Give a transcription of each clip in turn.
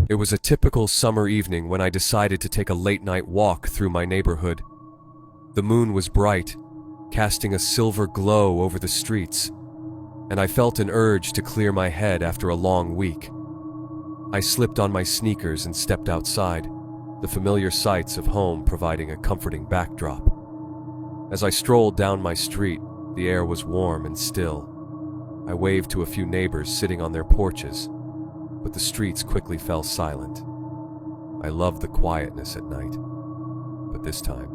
It was a typical summer evening when I decided to take a late-night walk through my neighborhood. The moon was bright, casting a silver glow over the streets, and I felt an urge to clear my head after a long week. I slipped on my sneakers and stepped outside, the familiar sights of home providing a comforting backdrop. As I strolled down my street, the air was warm and still. I waved to a few neighbors sitting on their porches, but the streets quickly fell silent. I loved the quietness at night, but this time,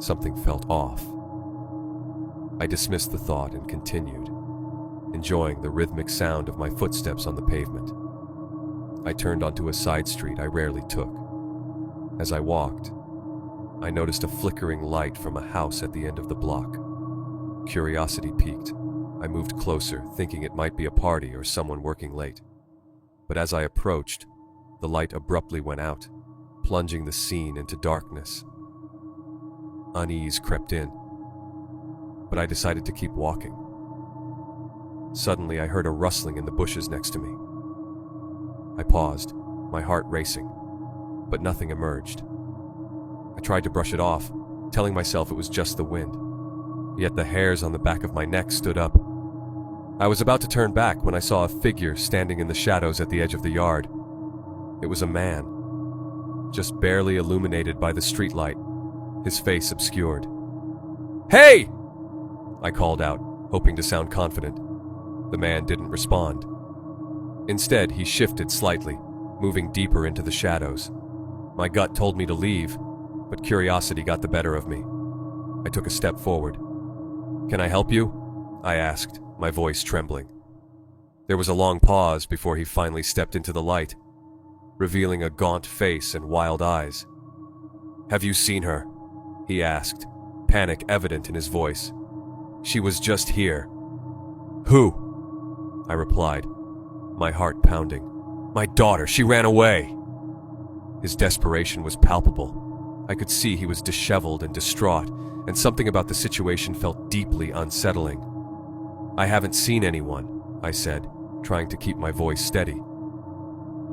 something felt off. I dismissed the thought and continued, enjoying the rhythmic sound of my footsteps on the pavement. I turned onto a side street I rarely took. As I walked, I noticed a flickering light from a house at the end of the block. Curiosity piqued. I moved closer, thinking it might be a party or someone working late. But as I approached, the light abruptly went out, plunging the scene into darkness. Unease crept in, but I decided to keep walking. Suddenly, I heard a rustling in the bushes next to me. I paused, my heart racing, but nothing emerged. I tried to brush it off, telling myself it was just the wind. Yet the hairs on the back of my neck stood up. I was about to turn back when I saw a figure standing in the shadows at the edge of the yard. It was a man, just barely illuminated by the streetlight, his face obscured. "Hey!" I called out, hoping to sound confident. The man didn't respond. Instead, he shifted slightly, moving deeper into the shadows. My gut told me to leave, but curiosity got the better of me. I took a step forward. "Can I help you?" I asked, my voice trembling. There was a long pause before he finally stepped into the light, revealing a gaunt face and wild eyes. "Have you seen her?" he asked, panic evident in his voice. "She was just here." "Who?" I replied, my heart pounding. "My daughter, she ran away." His desperation was palpable. I could see he was disheveled and distraught, and something about the situation felt deeply unsettling. "I haven't seen anyone," I said, trying to keep my voice steady.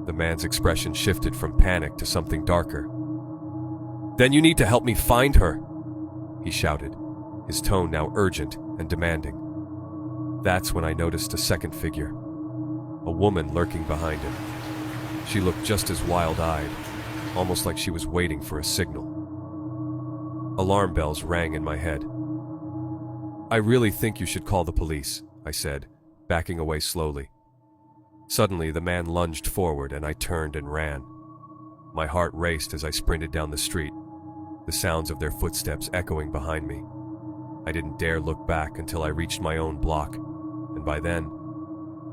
The man's expression shifted from panic to something darker. "Then you need to help me find her," he shouted, his tone now urgent and demanding. That's when I noticed a second figure, a woman lurking behind him. She looked just as wild-eyed, almost like she was waiting for a signal. Alarm bells rang in my head. "I really think you should call the police," I said, backing away slowly. Suddenly, the man lunged forward and I turned and ran. My heart raced as I sprinted down the street, the sounds of their footsteps echoing behind me. I didn't dare look back until I reached my own block, and by then,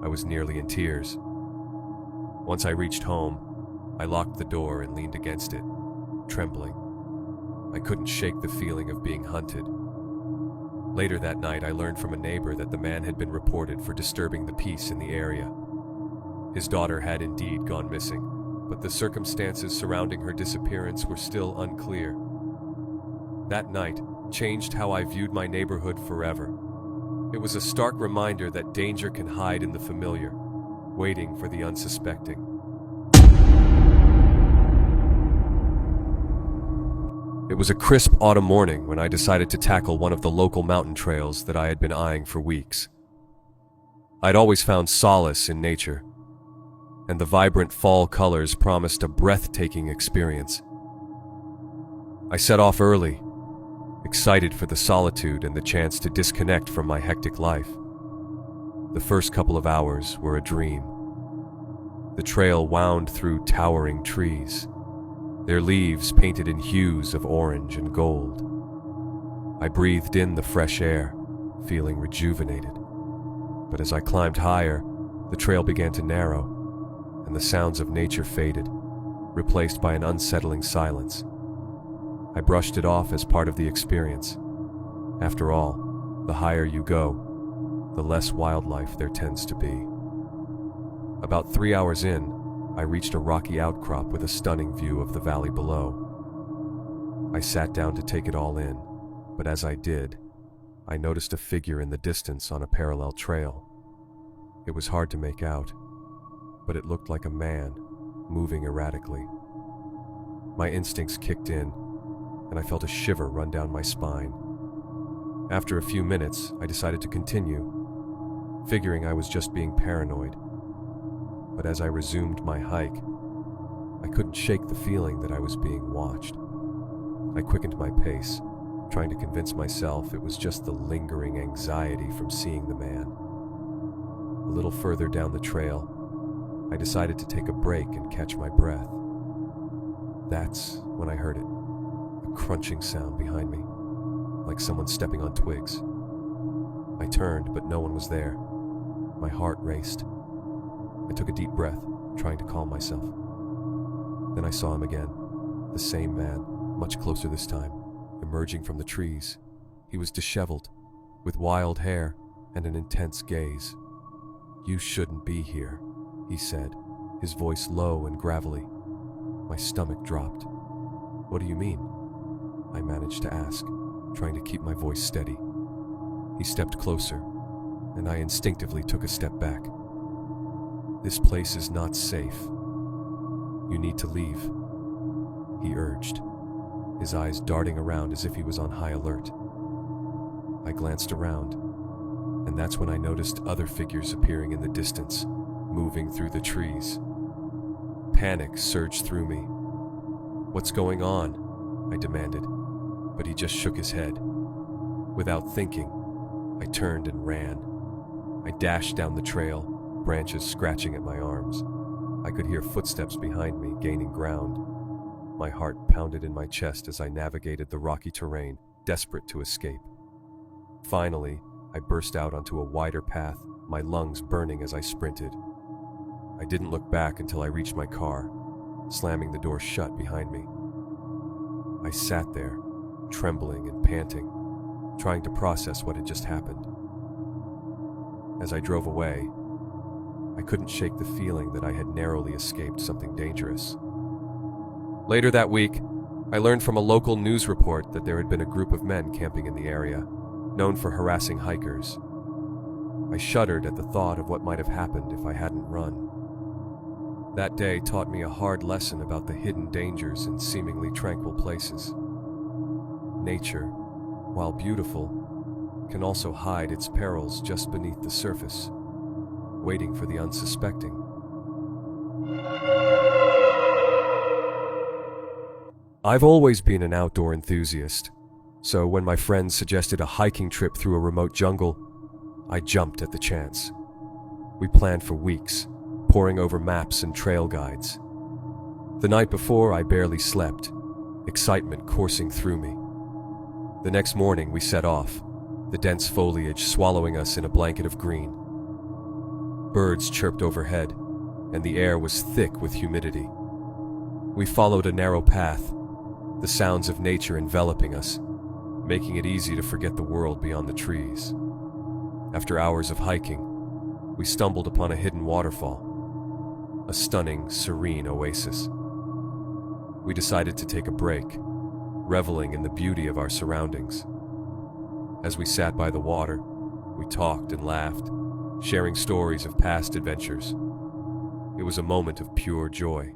I was nearly in tears. Once I reached home, I locked the door and leaned against it, trembling. I couldn't shake the feeling of being hunted. Later that night, I learned from a neighbor that the man had been reported for disturbing the peace in the area. His daughter had indeed gone missing, but the circumstances surrounding her disappearance were still unclear. That night changed how I viewed my neighborhood forever. It was a stark reminder that danger can hide in the familiar, waiting for the unsuspecting. It was a crisp autumn morning when I decided to tackle one of the local mountain trails that I had been eyeing for weeks. I'd always found solace in nature, and the vibrant fall colors promised a breathtaking experience. I set off early, excited for the solitude and the chance to disconnect from my hectic life. The first couple of hours were a dream. The trail wound through towering trees, their leaves painted in hues of orange and gold. I breathed in the fresh air, feeling rejuvenated. But as I climbed higher, the trail began to narrow, and the sounds of nature faded, replaced by an unsettling silence. I brushed it off as part of the experience. After all, the higher you go, the less wildlife there tends to be. About 3 hours in, I reached a rocky outcrop with a stunning view of the valley below. I sat down to take it all in, but as I did, I noticed a figure in the distance on a parallel trail. It was hard to make out, but it looked like a man, moving erratically. My instincts kicked in, and I felt a shiver run down my spine. After a few minutes, I decided to continue, figuring I was just being paranoid. But as I resumed my hike, I couldn't shake the feeling that I was being watched. I quickened my pace, trying to convince myself it was just the lingering anxiety from seeing the man. A little further down the trail, I decided to take a break and catch my breath. That's when I heard it, a crunching sound behind me, like someone stepping on twigs. I turned, but no one was there. My heart raced. I took a deep breath, trying to calm myself. Then I saw him again, the same man, much closer this time, emerging from the trees. He was disheveled, with wild hair and an intense gaze. "You shouldn't be here," he said, his voice low and gravelly. My stomach dropped. "What do you mean?" I managed to ask, trying to keep my voice steady. He stepped closer, and I instinctively took a step back. "This place is not safe. You need to leave," he urged, his eyes darting around as if he was on high alert. I glanced around, and that's when I noticed other figures appearing in the distance, moving through the trees. Panic surged through me. "What's going on?" I demanded, but he just shook his head. Without thinking, I turned and ran. I dashed down the trail, branches scratching at my arms. I could hear footsteps behind me, gaining ground. My heart pounded in my chest as I navigated the rocky terrain, desperate to escape. Finally, I burst out onto a wider path, my lungs burning as I sprinted. I didn't look back until I reached my car, slamming the door shut behind me. I sat there, trembling and panting, trying to process what had just happened. As I drove away, I couldn't shake the feeling that I had narrowly escaped something dangerous. Later that week, I learned from a local news report that there had been a group of men camping in the area, known for harassing hikers. I shuddered at the thought of what might have happened if I hadn't run. That day taught me a hard lesson about the hidden dangers in seemingly tranquil places. Nature, while beautiful, can also hide its perils just beneath the surface, waiting for the unsuspecting. I've always been an outdoor enthusiast, so when my friends suggested a hiking trip through a remote jungle, I jumped at the chance. We planned for weeks, poring over maps and trail guides. The night before, I barely slept, excitement coursing through me. The next morning, we set off, the dense foliage swallowing us in a blanket of green. Birds chirped overhead, and the air was thick with humidity. We followed a narrow path, the sounds of nature enveloping us, making it easy to forget the world beyond the trees. After hours of hiking, we stumbled upon a hidden waterfall, a stunning, serene oasis. We decided to take a break, reveling in the beauty of our surroundings. As we sat by the water, we talked and laughed, sharing stories of past adventures. It was a moment of pure joy.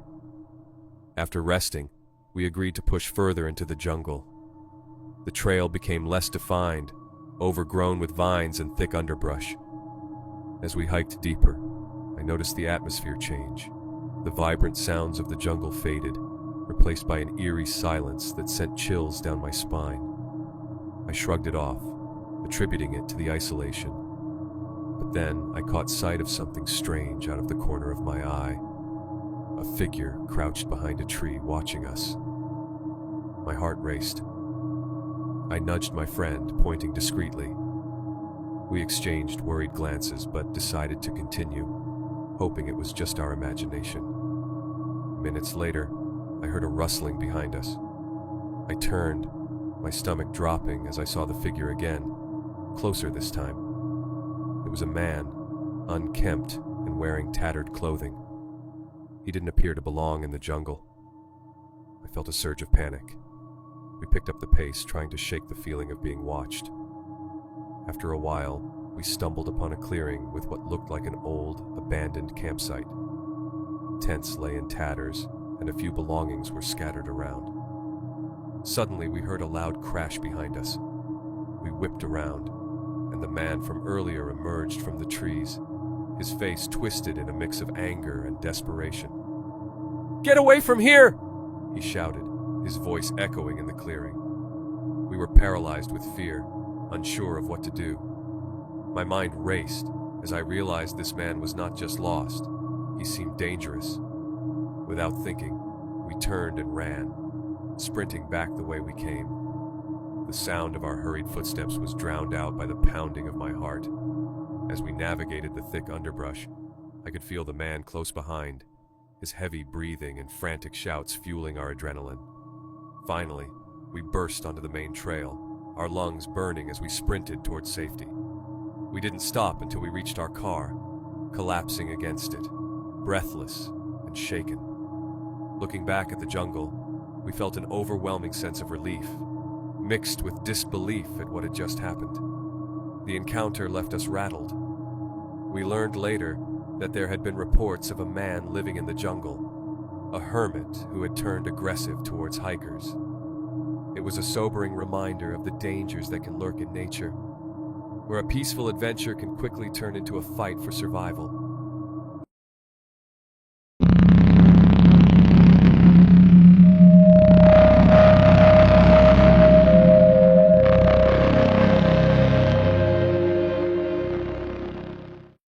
After resting, we agreed to push further into the jungle. The trail became less defined, overgrown with vines and thick underbrush. As we hiked deeper, I noticed the atmosphere change. The vibrant sounds of the jungle faded, replaced by an eerie silence that sent chills down my spine. I shrugged it off, attributing it to the isolation. But then I caught sight of something strange out of the corner of my eye. A figure crouched behind a tree watching us. My heart raced. I nudged my friend, pointing discreetly. We exchanged worried glances, but decided to continue, hoping it was just our imagination. Minutes later, I heard a rustling behind us. I turned, my stomach dropping as I saw the figure again, closer this time. It was a man, unkempt and wearing tattered clothing. He didn't appear to belong in the jungle. I felt a surge of panic. We picked up the pace, trying to shake the feeling of being watched. After a while, we stumbled upon a clearing with what looked like an old, abandoned campsite. Tents lay in tatters, and a few belongings were scattered around. Suddenly, we heard a loud crash behind us. We whipped around, and the man from earlier emerged from the trees, his face twisted in a mix of anger and desperation. "Get away from here!" he shouted, his voice echoing in the clearing. We were paralyzed with fear, unsure of what to do. My mind raced as I realized this man was not just lost, he seemed dangerous. Without thinking, we turned and ran, sprinting back the way we came. The sound of our hurried footsteps was drowned out by the pounding of my heart. As we navigated the thick underbrush, I could feel the man close behind, his heavy breathing and frantic shouts fueling our adrenaline. Finally, we burst onto the main trail, our lungs burning as we sprinted towards safety. We didn't stop until we reached our car, collapsing against it, breathless and shaken. Looking back at the jungle, we felt an overwhelming sense of relief, mixed with disbelief at what had just happened. The encounter left us rattled. We learned later that there had been reports of a man living in the jungle, a hermit who had turned aggressive towards hikers. It was a sobering reminder of the dangers that can lurk in nature, where a peaceful adventure can quickly turn into a fight for survival.